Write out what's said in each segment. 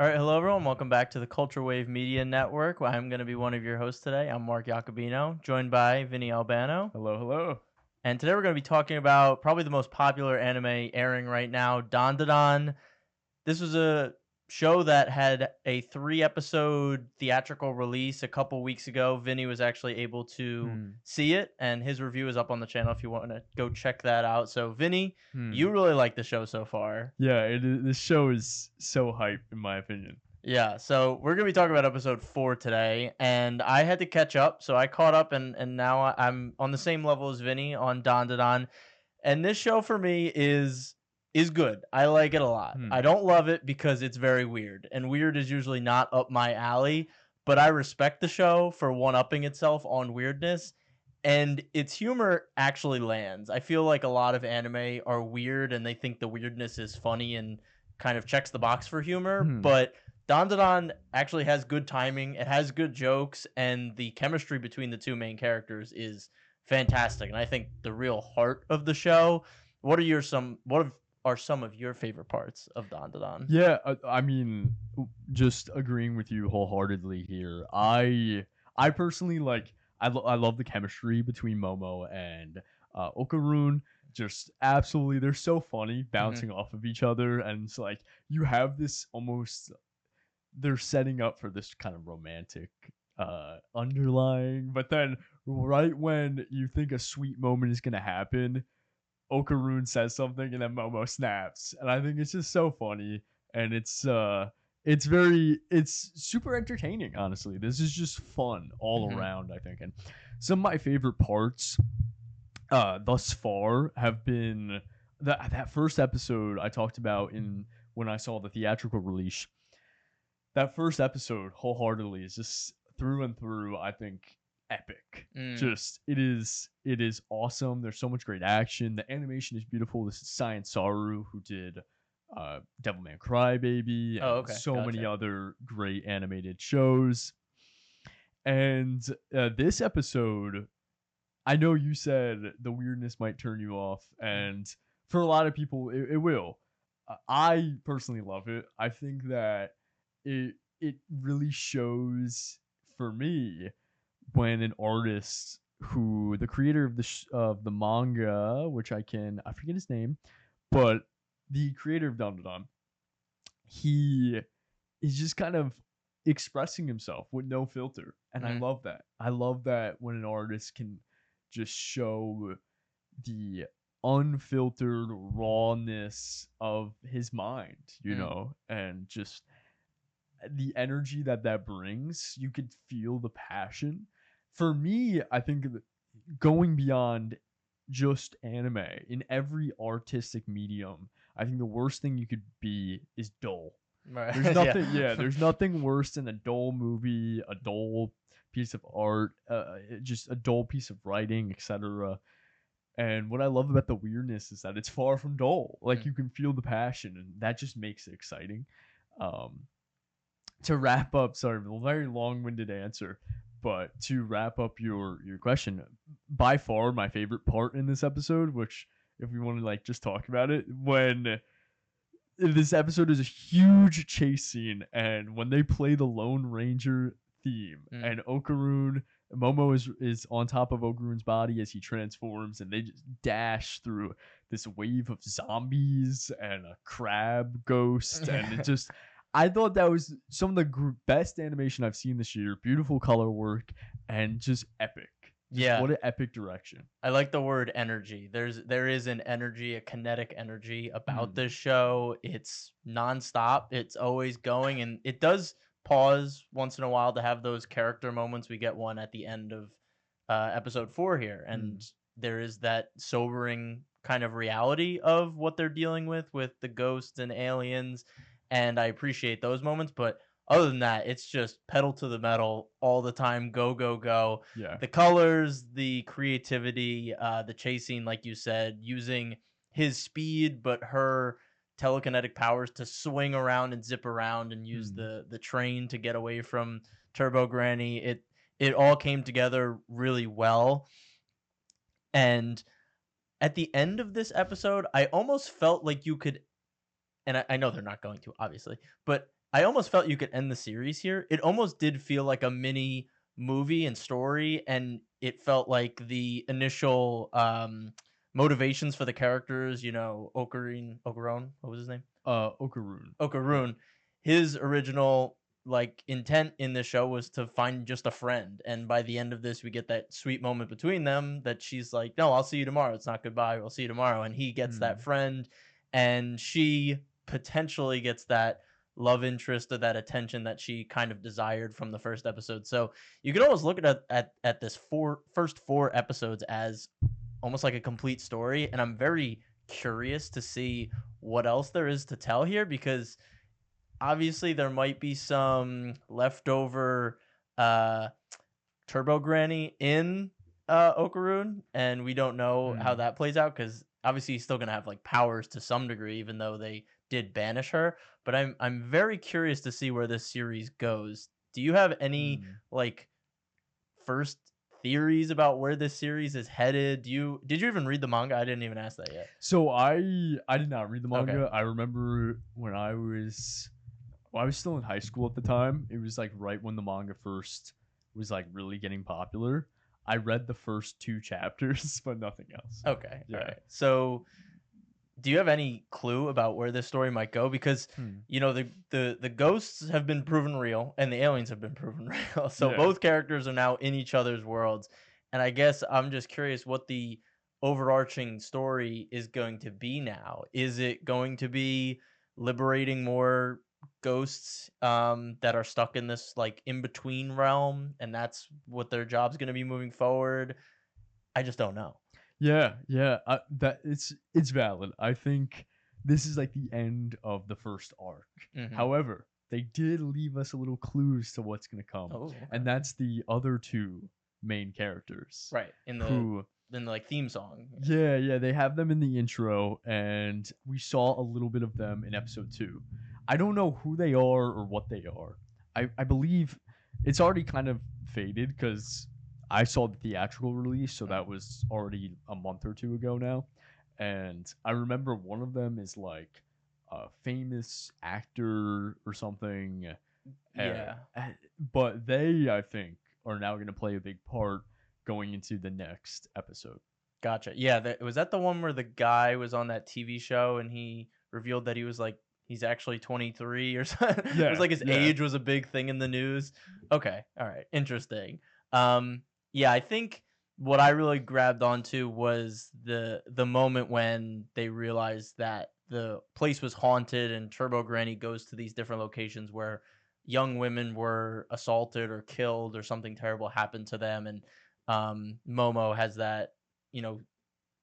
All right, hello everyone. Welcome back to the Culture Wave Media Network. Well, I'm going to be one of your hosts today. I'm Mark Jacobino, joined by Vinny Albano. Hello, hello. And today we're going to be talking about probably the most popular anime airing right now, dandadan. This was a show that had a 3-episode theatrical release a couple weeks ago. Vinny was actually able to Hmm. see it, and his review is up on the channel if you want to go check that out. So, Vinny, you Hmm. really like the show so far. Yeah, this show is so hype in my opinion. Yeah, so we're gonna be talking about episode 4 today, and I had to catch up, so I caught up, and now I'm on the same level as Vinny on Don Da Don, and this show for me is good. I like it a lot. I Hmm. don't love it because it's very weird, and weird is usually not up my alley, but I respect the show for one-upping itself on weirdness, and its humor actually lands. I feel like a lot of anime are weird, and they think the weirdness is funny and kind of checks the box for humor, Hmm. but Dandadan actually has good timing. It has good jokes, and the chemistry between the two main characters is fantastic. And I think the real heart of the show. What are some of your favorite parts of Dandadan? Yeah, I mean, just agreeing with you wholeheartedly here. I personally like. I love the chemistry between Momo and Okarun. Just absolutely, they're so funny, Hmm. bouncing off of each other, and it's like you have this almost. They're setting up for this kind of romantic underlying, but then right when you think a sweet moment is gonna happen, Okarun says something and then Momo snaps. And I think it's just so funny, and it's super entertaining, honestly. This is just fun all Hmm. around, I think. And some of my favorite parts thus far have been that first episode I talked about in when I saw the theatrical release. That first episode wholeheartedly is just through and through, I think, epic. Mm. Just it is awesome. There's so much great action. The animation is beautiful. This is Science Saru who did Devilman Crybaby Oh, and okay, so many gotcha. other great animated shows. And this episode, I know you said the weirdness might turn you off, and for a lot of people, it will. I personally love it. I think that it really shows for me when an artist who the creator of the manga, which I forget his name, but the creator of Dum Dum, he is just kind of expressing himself with no filter, and I Hmm. love that. I love that when an artist can just show the unfiltered rawness of his mind, Mm. and just the energy that brings. You could feel the passion. For me, I think going beyond just anime in every artistic medium, I think the worst thing you could be is dull. There's Right. Yeah. nothing, yeah, there's nothing worse than a dull movie, a dull piece of art, just a dull piece of writing, etc. And what I love about the weirdness is that it's far from dull. Like Mm. you can feel the passion, and that just makes it exciting. Um, to wrap up, sorry, a very long-winded answer, but to wrap up your question, by far my favorite part in this episode, which if we want to like just talk about it, when this episode is a huge chase scene, and when they play the Lone Ranger theme, Mm. and Momo is on top of Okarun's body as he transforms, and they just dash through this wave of zombies and a crab ghost, and it just. I thought that was some of the best animation I've seen this year. Beautiful color work and just epic. Just Yeah. what an epic direction. I like the word energy. There is an energy, a kinetic energy about Hmm. this show. It's nonstop. It's always going, and it does pause once in a while to have those character moments. We get one at the end of episode 4 here, and Hmm. there is that sobering kind of reality of what they're dealing with the ghosts and aliens, and I appreciate those moments. But other than that, it's just pedal to the metal all the time. Go go go, Yeah. the colors, the creativity, the chasing, like you said, using his speed, but her telekinetic powers to swing around and zip around and use Hmm. the train to get away from Turbo Granny. It all came together really well. And at the end of this episode, I almost felt like you could and I know they're not going to, obviously, but I almost felt you could end the series here. It almost did feel like a mini movie and story, and it felt like the initial motivations for the characters. You know, Okarun, what was his name? Okarun. Yeah. Okarun, his original like intent in the show was to find just a friend, and by the end of this, we get that sweet moment between them that she's like, "No, I'll see you tomorrow. It's not goodbye. We'll see you tomorrow," and he gets that Mm, friend, and she potentially gets that love interest or that attention that she kind of desired from the first episode. So you could almost look at this first four episodes as almost like a complete story, and I'm very curious to see what else there is to tell here because obviously there might be some leftover uh Turbo Granny in Okarun, and we don't know how mm, that plays out because obviously he's still gonna have like powers to some degree, even though they did banish her. But I'm very curious to see where this series goes. Do you have any mm. like first theories about where this series is headed? Did you even read the manga? I didn't even ask that yet. So I did not read the Okay. manga. I remember when I was still in high school at the time. It was like right when the manga first was like really getting popular. I read the first two chapters, but nothing else. Okay. All Yeah. right. So do you have any clue about where this story might go? Because Hmm. you know the ghosts have been proven real and the aliens have been proven real. So Yeah. both characters are now in each other's worlds. And I guess I'm just curious what the overarching story is going to be now. Is it going to be liberating more ghosts that are stuck in this like in between realm and that's what their job's going to be moving forward? I just don't know. Yeah, yeah. That it's valid. I think this is like the end of the first arc. Mhm. However, they did leave us a little clues to what's gonna come, Oh, okay. and that's the other two main characters Right, in who the, like, theme song. yeah, yeah, they have them in the intro, and we saw a little bit of them in episode two. I don't know who they are or what they are. I believe it's already kind of faded because I saw the theatrical release, so that Mm, was already a month or two ago now. And I remember one of them is like a famous actor or something. Uh, yeah, uh, but they, I think, are now going to play a big part going into the next episode. gotcha. Yeah, was that the one where the guy was on that TV show and he revealed that he was, like he's actually 23 or something? It was Yeah, like his yeah. age was a big thing in the news? Okay, alright, interesting. Um, yeah, I think what I really grabbed onto was the moment when they realized that the place was haunted and Turbo Granny goes to these different locations where young women were assaulted or killed or something terrible happened to them, and Momo has that you know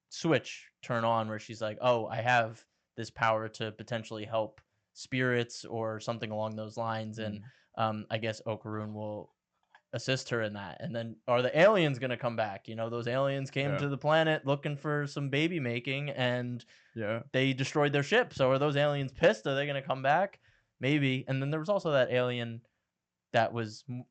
switch turn on where she's like, "Oh, I have this power to potentially help spirits or something along those lines," and Mm, I guess Okarun will assist her in that. And then, are the aliens gonna come back? You know, those aliens came yeah, to the planet looking for some baby making, and yeah. they destroyed their ship. So are those aliens pissed? Are they gonna come back? Maybe. And then there was also that alien that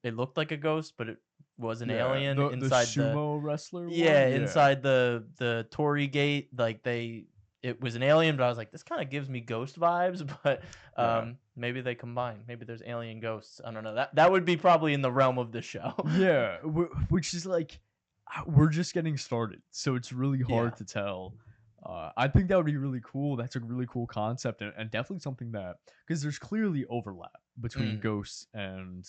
it looked like a ghost, but it was an Yeah, alien the inside the sumo wrestler yeah, one? Yeah. inside the Torii gate, like it was an alien, but I was like, this kind of gives me ghost vibes, but Yeah. maybe they combine. Maybe there's alien ghosts. I don't know. That would be probably in the realm of the show. Yeah, which is like we're just getting started, so it's really Yeah. hard to tell. I think that would be really cool. That's a really cool concept, and definitely something that because there's clearly overlap between Mm, ghosts and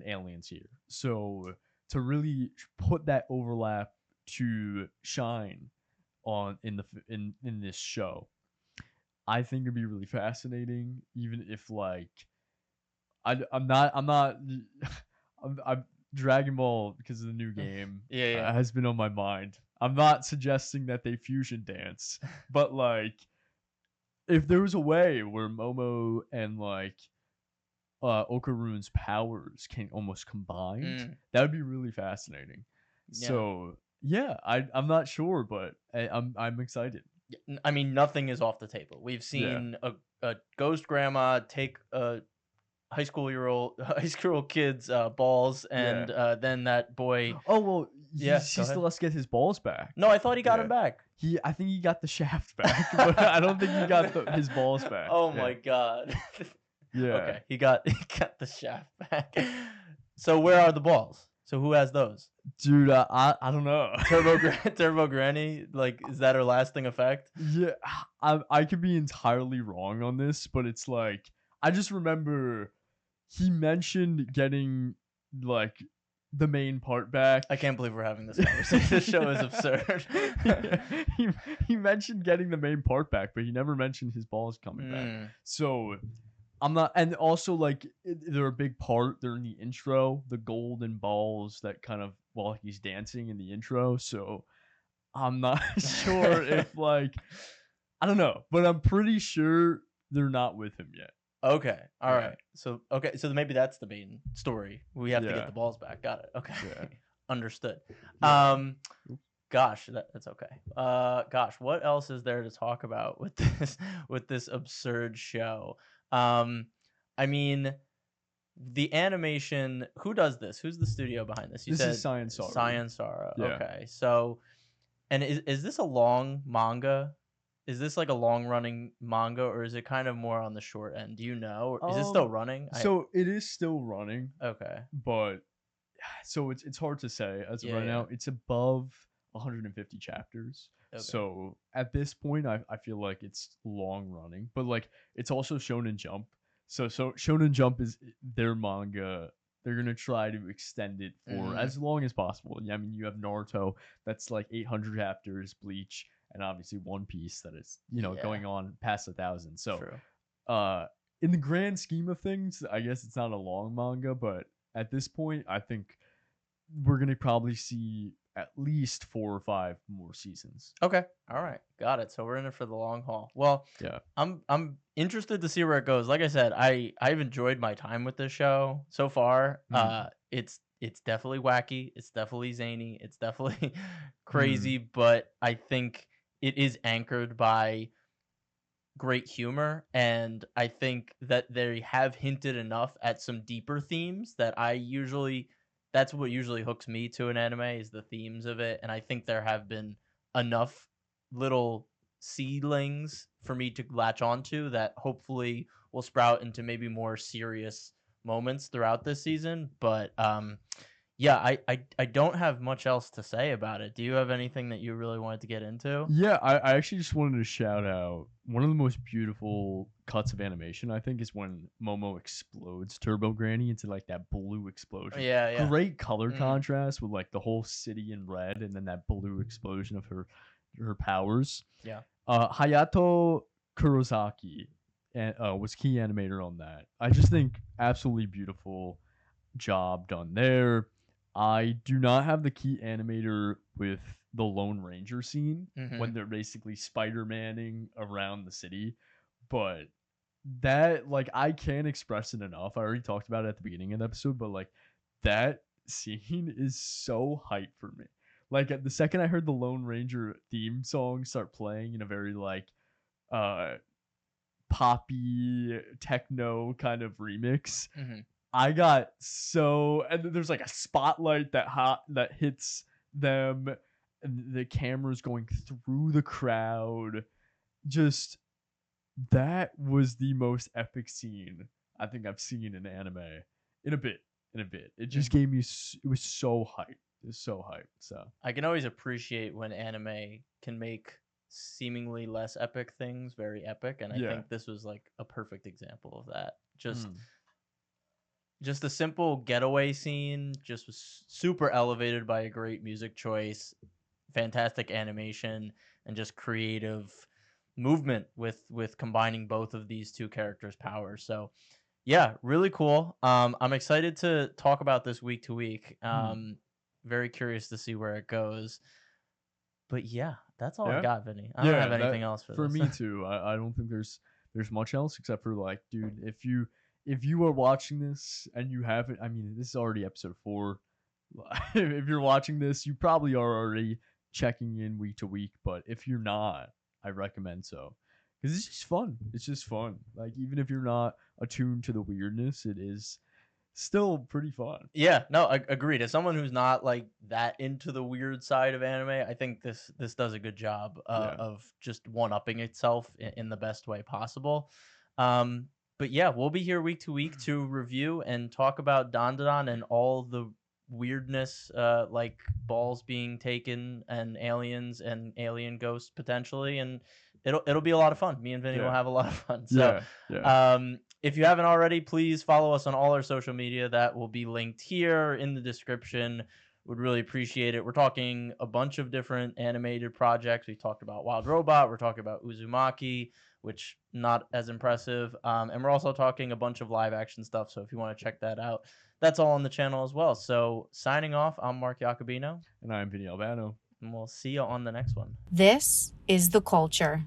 aliens here. So to really put that overlap to shine on in this show, I think it'd be really fascinating. Even if like I'm not I'm Dragon Ball because of the new game yeah, yeah. has been on my mind. I'm not suggesting that they fusion dance, but like if there was a way where Momo and like Okarun's powers can almost combined, Mm, that would be really fascinating. yeah. So yeah, I'm not sure, but I'm excited. I mean, nothing is off the table. We've Yeah, seen a ghost grandma take a high school kid's balls, yeah. and then that boy. Oh well, he Go ahead. still has to get his balls back. No, I thought he got him Yeah. back. I think he got the shaft back, but I don't think he got his balls back. Oh Yeah. my god. Yeah. Okay, he got the shaft back. So where are the balls? So who has those? Dude, I don't know. Turbo Granny, like, is that her lasting effect? Yeah, I could be entirely wrong on this, but it's like I just remember he mentioned getting like the main part back. I can't believe we're having this conversation. This show is absurd. he mentioned getting the main part back, but he never mentioned his balls coming back. So I'm not, and also like they're a big part. They're in the intro, the golden balls that kind of while he's dancing in the intro. So I'm not sure if like I don't know, but I'm pretty sure they're not with him yet. Okay. All Yeah. right. So maybe that's the main story. We have to Yeah. get the balls back. Got it. Okay. Yeah. Understood. Yeah. Gosh, that's okay. Gosh, what else is there to talk about with this absurd show? I mean, the animation. Who does this? Who's the studio behind this? You This said is Science Saru. Science Sara. Yeah. Okay. So, and is this a long manga? Is this like a long running manga, or is it kind of more on the short end? Do you know? Or is it still running? So it is still running, Okay. but so it's hard to say as of Yeah, right yeah. now. It's above 150 chapters. Okay. So at this point, I feel like it's long running, but like it's also Shonen Jump. So Shonen Jump is their manga. They're gonna try to extend it for as long as possible. I mean, you have Naruto that's like 800 chapters, Bleach, and obviously One Piece that is going on past 1,000. So, True. In the grand scheme of things, I guess it's not a long manga, but at this point, I think we're gonna probably see at least 4 or 5 more seasons. Okay. All right. Got it. So we're in it for the long haul. Well, Yeah. I'm interested to see where it goes. Like I said, I've enjoyed my time with this show so far. It's definitely wacky. It's definitely zany. It's definitely crazy, but I think it is anchored by great humor, and I think that they have hinted enough at some deeper themes that that's what usually hooks me to an anime is the themes of it, and I think there have been enough little seedlings for me to latch onto that hopefully will sprout into maybe more serious moments throughout this season. But yeah, I don't have much else to say about it. Do you have anything that you really wanted to get into? Yeah, I actually just wanted to shout out one of the most beautiful cuts of animation, I think, is when Momo explodes Turbo Granny into like that blue explosion. Yeah. Great color contrast with like the whole city in red and then that blue explosion of her powers. Yeah. Hayato Kurosaki was key animator on that. I just think absolutely beautiful job done there. I do not have the key animator with the Lone Ranger scene when they're basically Spider-Manning around the city, but that like I can't express it enough. I already talked about it at the beginning of the episode, but like that scene is so hype for me. Like the second I heard the Lone Ranger theme song start playing in a very like poppy techno kind of remix, I got so, and there's like a spotlight that hits them, and the camera's going through the crowd. Just that was the most epic scene I think I've seen in anime in a bit. It just gave me. It was so hyped. It was so hyped. So I can always appreciate when anime can make seemingly less epic things very epic, and I think this was like a perfect example of that. Just a simple getaway scene, just was super elevated by a great music choice, fantastic animation, and just creative movement with combining both of these two characters' powers. So yeah, really cool. I'm excited to talk about this week to week. Very curious to see where it goes. But yeah, that's all I got, Vinny. I don't have anything else for this. me too. I don't think there's much else except for like, dude, if you are watching this and you haven't, I mean, this is already episode 4. If you're watching this, you probably are already checking in week to week. But if you're not, I recommend so, because it's just fun. It's just fun. Like even if you're not attuned to the weirdness, it is still pretty fun. Yeah, no, agreed. As someone who's not like that into the weird side of anime, I think this does a good job Yeah. of just one upping itself in the best way possible. Um, but yeah, we'll be here week to week to review and talk about dandadan and all the weirdness, like balls being taken and alien ghosts potentially, and it'll be a lot of fun. Me and Vinny will Yeah. have a lot of fun. So Yeah. Yeah. if you haven't already, please follow us on all our social media. That will be linked here in the description. Would really appreciate it. We're talking a bunch of different animated projects. We talked about Wild Robot. We're talking about Uzumaki, which not as impressive. And we're also talking a bunch of live action stuff. So if you want to check that out, that's all on the channel as well. So signing off, I'm Mark Jacobino, And I'm Vinny Albano. and we'll see you on the next one. This is the culture.